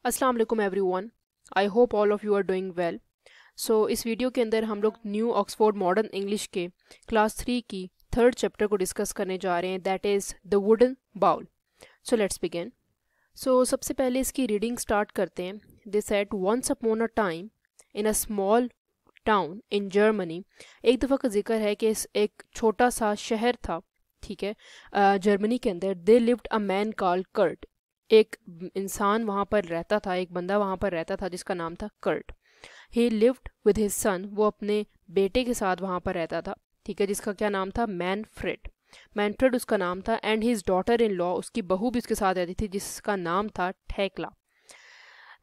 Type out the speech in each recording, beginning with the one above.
अस्सलाम वालेकुम everyone. I hope all of you are doing well. इस वीडियो के अंदर हम लोग न्यू ऑक्सफोर्ड मॉडर्न इंग्लिश के क्लास 3 की थर्ड चैप्टर को डिस्कस करने जा रहे हैं, that is the wooden bowl. Let's begin. सबसे पहले इसकी रीडिंग स्टार्ट करते हैं। They said once upon a time in a small town in Germany. एक दफ़ा का जिक्र है कि एक छोटा सा शहर था, ठीक है, जर्मनी के अंदर। They lived a man called Kurt. एक इंसान वहाँ पर रहता था, एक बंदा वहाँ पर रहता था जिसका नाम था Kurt. He lived with his son. वो अपने बेटे के साथ वहाँ पर रहता था, ठीक है, जिसका क्या नाम था? मैनफ्रेड। मैनफ्रेड उसका नाम था। And his daughter in law, उसकी बहू भी उसके साथ रहती थी, जिसका नाम था Thekla.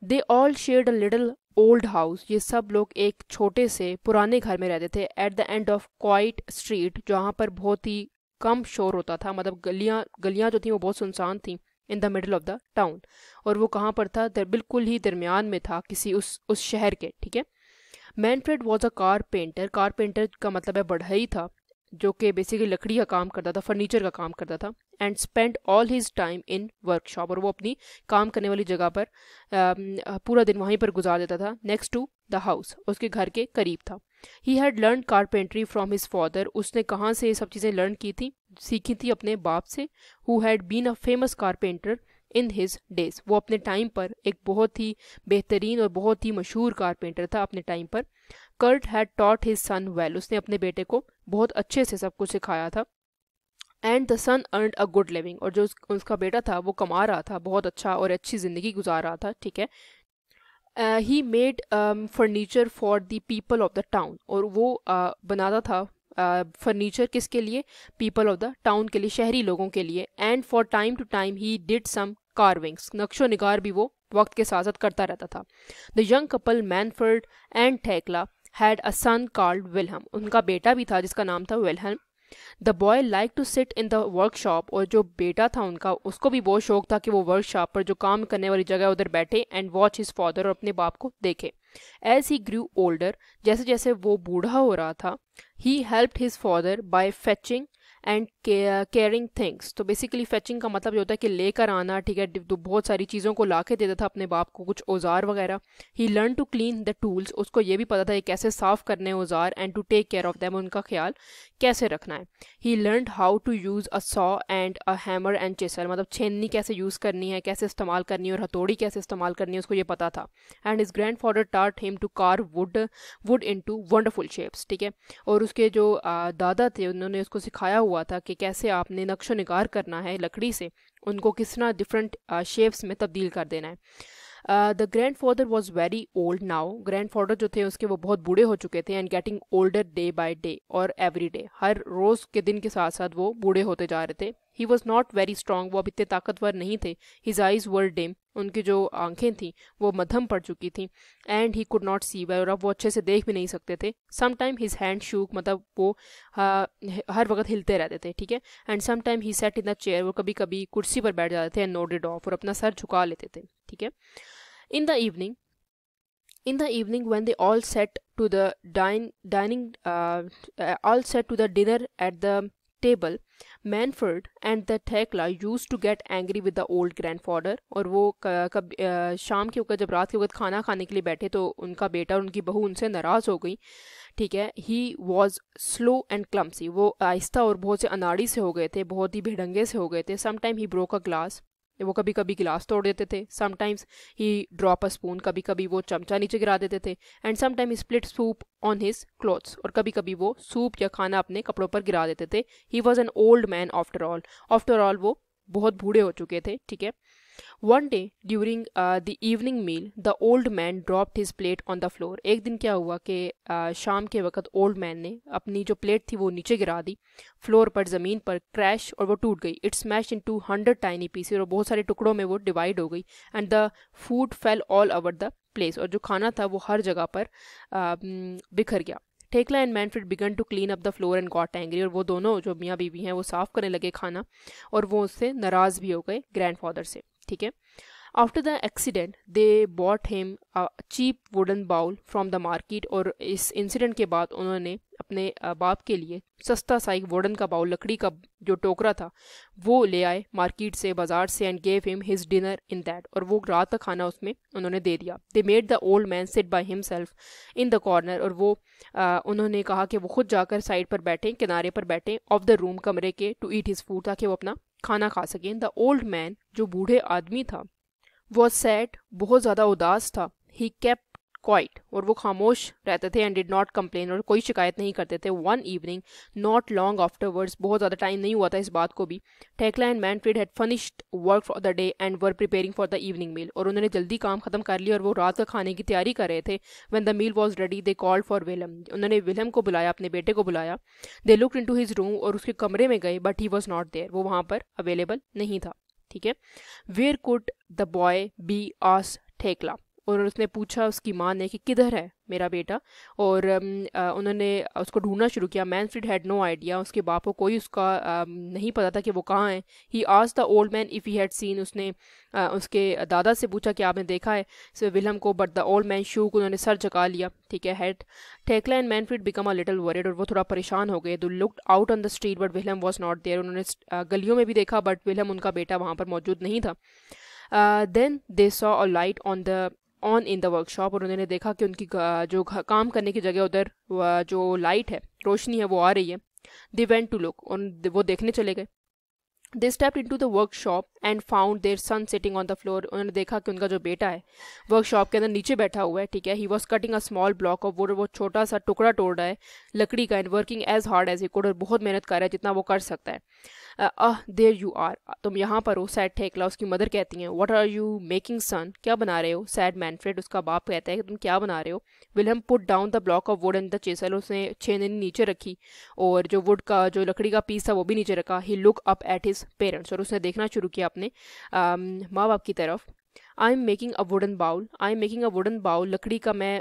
They all shared a little old house. ये सब लोग एक छोटे से पुराने घर में रहते थे at the end of quite street, जहाँ पर बहुत ही कम शोर होता था, मतलब गलियाँ गलियाँ जो थी वो बहुत सुनसान थी, in the middle of the town. और वो कहाँ पर था? बिल्कुल ही दरमियान में था किसी उस शहर के, ठीक है। Manfred was a carpenter. Carpenter का मतलब है बढ़ई था, जो कि बेसिकली लकड़ी का काम करता था, फर्नीचर का काम करता था। And spend all his time in workshop. और वो अपनी काम करने वाली जगह पर पूरा दिन वहीं पर गुजार देता था, नेक्स्ट टू द हाउस, उसके घर के करीब था। He had learn carpentry from his father. उसने कहाँ से ये सब चीज़ें लर्न की थी, सीखी थी? अपने बाप से, who had been a famous carpenter in his days. वो अपने टाइम पर एक बहुत ही बेहतरीन और बहुत ही मशहूर कारपेंटर था अपने टाइम पर। Kurt had taught his son well. उसने अपने बेटे को बहुत अच्छे से सब कुछ सिखाया था। And the son earned a good living. और जो उसका बेटा था वो कमा रहा था, बहुत अच्छा और अच्छी ज़िंदगी गुजार रहा था, ठीक है। He made furniture for the people of the town. और वो बनाता था फर्नीचर किसके लिए? पीपल ऑफ द टाउन के लिए, शहरी लोगों के लिए। And for time to time he did some carvings. नक्शो निगार भी वो वक्त के साथ साथ करता रहता था। The young couple Manfred and Thekla had a son called Wilhelm. उनका बेटा भी था जिसका नाम था Wilhelm. The boy like to sit in the workshop. और जो बेटा था उनका, उसको भी बहुत शौक था कि वो वर्कशॉप पर जो काम करने वाली जगह उधर बैठे एंड वॉच हिज फादर, और अपने बाप को देखे। एज ही ग्रू ओल्डर, जैसे जैसे वो बूढ़ा हो रहा था, he helped his father bye fetching and caring things. तो बेसिकली फेचिंग का मतलब ये होता है कि लेकर आना, ठीक है। तो बहुत सारी चीज़ों को ला के देता था अपने बाप को, कुछ औजार वगैरह। He learn to clean the tools. उसको ये भी पता था कि कैसे साफ़ करने औजार, and to take care of them, उनका ख्याल कैसे रखना है। He learn how to use a saw and a hammer and chisel. मतलब छेननी कैसे यूज़ करनी है, कैसे इस्तेमाल करनी है, और हथौड़ी कैसे इस्तेमाल करनी है, उसको ये पता था। And his grandfather taught him to carve wood into wonderful shapes, ठीक है। और उसके जो दादा थे, उन्होंने उसको सिखाया हुआ था कि कैसे आपने नक्शो निगार करना है लकड़ी से, उनको किस तरह डिफरेंट शेप्स में तब्दील कर देना है। The grand father was very old now. Grand father जो थे उसके, वो बहुत बूढ़े हो चुके थे। And getting older day by day, और एवरी डे, हर रोज़ के दिन के साथ साथ वो बूढ़े होते जा रहे थे। He was not very strong. वो अब इतने ताकतवर नहीं थे। His eyes were dim. उनकी जो आंखें थीं वो मध्यम पड़ चुकी थीं। And he could not see well. और अब वो अच्छे से देख भी नहीं सकते थे। समटाइम हिज हैंड शूक, मतलब वो हर वक्त हिलते रहते थे, ठीक है। And sometime he set in the chair. वो कभी कभी कुर्सी पर बैठ जाते थे एंड नोडेड ऑफ, और अपना सर झुका लेते थे, ठीक है। In the evening, when they all sat to the all sat to the dinner at the table, Manfred and the Thekla used to get angry with the old grandfather. और वो शाम के वक्त, जब रात के वक्त खाना खाने के लिए बैठे, तो उनका बेटा और उनकी बहू उनसे नाराज़ हो गई, ठीक है। He was slow and clumsy. वो आहिस्ता और बहुत से अनाड़ी से हो गए थे, बहुत ही बेढंगे से हो गए थे। Sometime he broke a glass. वो कभी कभी गिलास तोड़ देते थे। Sometimes he drop a spoon. कभी कभी वो चमचा नीचे गिरा देते थे। And sometime he split soup on his clothes. और कभी कभी वो सूप या खाना अपने कपड़ों पर गिरा देते थे। He was an old man after all वो बहुत बूढ़े हो चुके थे, ठीक है। One day during the evening meal the old man dropped his plate on the floor. एक दिन क्या हुआ कि शाम के वक्त ओल्ड मैन ने अपनी जो प्लेट थी वो नीचे गिरा दी फ्लोर पर, ज़मीन पर, क्रैश, और वो टूट गई। It smash in 200 tiny pieces. और बहुत सारे टुकड़ों में वो डिवाइड हो गई। And the food fail all over the place. और जो खाना था वो हर जगह पर बिखर गया। Thekla and Manfred began to clean up the floor and got angry. और वो दोनों जो मियाँ बीवी हैं वो साफ़ करने लगे खाना, और वो उससे नाराज़ भी हो गए, ग्रैंडफादर से, ठीक है। After the accident they bought him a cheap wooden bowl from the market. और इस इंसिडेंट के बाद उन्होंने अपने बाप के लिए सस्ता सा एक वुडन का बाउल, लकड़ी का जो टोकरा था वो ले आए मार्केट से, बाजार से, and gave him his dinner in that, और वो रात का खाना उसमें उन्होंने दे दिया। They made the old man sit by himself in the corner, और वो उन्होंने कहा कि वो खुद जाकर साइड पर बैठें, किनारे पर बैठें ऑफ द रूम, कमरे के, टू ईट हिज फूड, ताकि वो अपना खाना खा सकें। द ओल्ड मैन, जो बूढ़े आदमी था, वॉज सैड, बहुत ज़्यादा उदास था। ही केप्ट क्वाइट, और वो खामोश रहते थे, एंड डिड नॉट कंप्लेन, और कोई शिकायत नहीं करते थे। One evening not long afterwards, बहुत ज़्यादा टाइम नहीं हुआ था इस बात को भी, Thekla and Manfred had finished work for the day and were preparing for the evening meal, और उन्होंने जल्दी काम खत्म कर लिया और वो रात का खाने की तैयारी कर रहे थे। When the meal was ready they called for Wilhelm, उन्होंने विलम को बुलाया, अपने बेटे को बुलाया। They looked into his room, और उसके कमरे में गए, but he was not there, वो वहाँ पर अवेलेबल नहीं था। ठीक है, where could the boy be asked Thekla, और उसने पूछा उसकी माँ ने कि किधर है मेरा बेटा, और उन्होंने उसको ढूंढना शुरू किया। मैनफ्रेड हैड नो आइडिया, उसके बाप को कोई उसका नहीं पता था कि वो कहाँ है। He asked the old man if he had seen, उसने उसके दादा से पूछा कि आपने देखा है सो विलम को, but the old man shook, उन्होंने सर झुका लिया। ठीक है, head. Thekla and Manfred become a little worried, और वो थोड़ा परेशान हो गए। They looked out on the street but Wilhelm was not there, उन्होंने गलियों में भी देखा बट विलम, उनका बेटा, वहाँ पर मौजूद नहीं था। Then they saw a light on in the workshop, और उन्होंने देखा कि उनकी जो काम करने की जगह उधर जो लाइट है, रोशनी है, वो आ रही है। दे वेंट टू लुक, और वो देखने चले गए। They stepped into the workshop and found their son sitting on the floor, उन्होंने देखा कि उनका जो बेटा है वर्कशॉप के अंदर नीचे बैठा हुआ है। ठीक है, he was cutting a small block of wood, वो छोटा सा टुकड़ा तोड़ रहा है लकड़ी का, and working as hard as he could, और बहुत मेहनत कर रहा है जितना वो कर सकता है। देयर यू आर, तुम यहाँ पर हो, सैड टेक्ला, उसकी मदर कहती हैं। व्हाट आर यू मेकिंग सन, क्या बना रहे हो, सैड मैनफ्रेड, उसका बाप कहता है कि तुम क्या बना रहे हो। Wilhelm put down the block of wood and the chisel, उसने छेनी नीचे रखी और जो वुड का, जो लकड़ी का पीस था वो भी नीचे रखा। He look up at his parents, और उसने देखना शुरू किया अपने माँ बाप की तरफ। I am making a wooden bowl, I am making a wooden bowl, लकड़ी का मैं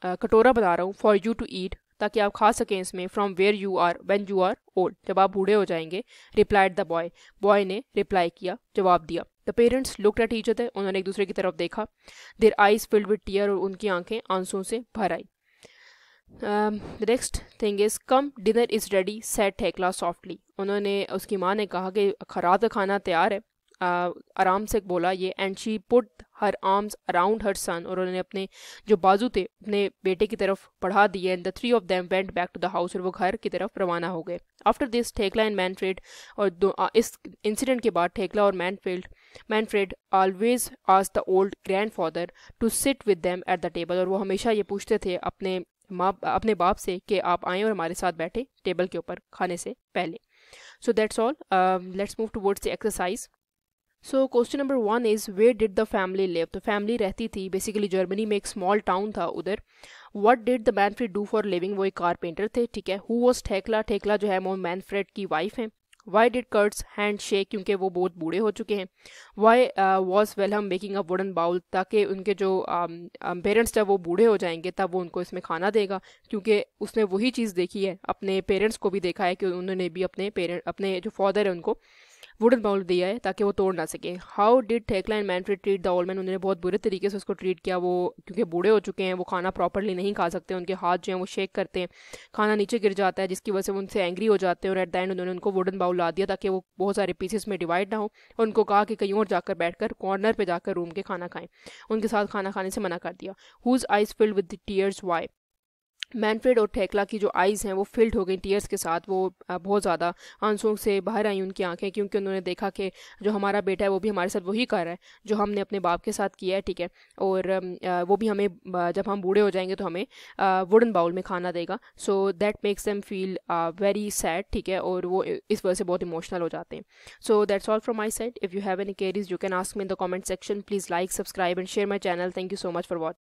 कटोरा बना रहा हूँ, फॉर यू टू ईट, ताकि आप खा सकें इसमें। From where you are when you are old, जब आप बूढ़े हो जाएंगे। रिप्लाइड द बॉय, बॉय ने रिप्लाई किया, जवाब दिया। The parents looked at each other, उन्होंने एक दूसरे की तरफ देखा। Their eyes filled with tear, और उनकी आंखें आंसुओं से भर आई। The next thing is come dinner is ready, said Thekla softly, उन्होंने, उसकी माँ ने कहा कि रात का खाना तैयार है, आराम से बोला ये। And she put her arms around her son, और उन्होंने अपने जो बाजू थे अपने बेटे की तरफ बढ़ा दिए। And the three of them went back to the house, और वो घर की तरफ रवाना हो गए। After this Tekla and Manfred, और इस इंसिडेंट के बाद टेक्ला और Manfred always asked the old grandfather to sit with them at the table, और वो हमेशा ये पूछते थे अपने बाप से कि आप आएँ और हमारे साथ बैठे टेबल के ऊपर खाने से पहले। So that's all, let's move towards the exercise. So question number 1 is where did the family live, तो फैमिली रहती थी बेसिकली जर्मनी में, एक स्मॉल टाउन था उधर। What did the Manfred do for living, वो एक कारपेंटर थे। ठीक है, हु वॉज टेक्ला, टेक्ला जो है वो मैनफ्रेड की वाइफ है। Why did Kurt's hand shake, क्योंकि वो बहुत बूढ़े हो चुके हैं। Why was Wilhelm making a wooden bowl, ताकि उनके जो पेरेंट्स जब वो बूढ़े हो जाएंगे तब वो उनको इसमें खाना देगा, क्योंकि उसने वही चीज़ देखी है, अपने पेरेंट्स को भी देखा है कि उन्होंने भी अपने जो फादर है उनको वुडन बाउल दिया है ताकि वो तोड़ ना सके। How did Tekla and Manfred treat the old man, उन्होंने बहुत बुरे तरीके से उसको ट्रीट किया, वो क्योंकि बूढ़े हो चुके हैं, वो खाना प्रॉपरली नहीं खा सकते, उनके हाथ जो हैं वो शेक करते हैं, खाना नीचे गिर जाता है, जिसकी वजह से वो उनसे एंग्री हो जाते हैं। और एट द एंड उन्होंने उनको वुडन बाउल ला दिया ताकि वो बहुत सारे पीसेस में डिवाइड ना हो, और उनको कहा कि कहीं और जाकर बैठकर कॉर्नर पर जाकर रूम के खाना खाएं, उनके साथ खाना खाने से मना कर दिया। Whose eyes filled with tears, why, Manfred और टेक्ला की जो आइज़ हैं वो फिल्ड हो गई टीयर्स के साथ, वो बहुत ज़्यादा आंसुओं से बाहर आई उनकी आंखें, क्योंकि उन्होंने देखा कि जो हमारा बेटा है वो भी हमारे साथ वही कर रहा है जो हमने अपने बाप के साथ किया है। ठीक है, और वो भी हमें जब हम बूढ़े हो जाएंगे तो हमें वुडन बाउल में खाना देगा। So that makes them feel very sad. ठीक है, और वो इस वजह से बहुत इमोशनल हो जाते हैं। सो that's all from my side. If you have any queries you can ask me in the comment section. Please like, subscribe and share my channel. Thank you so much for watching.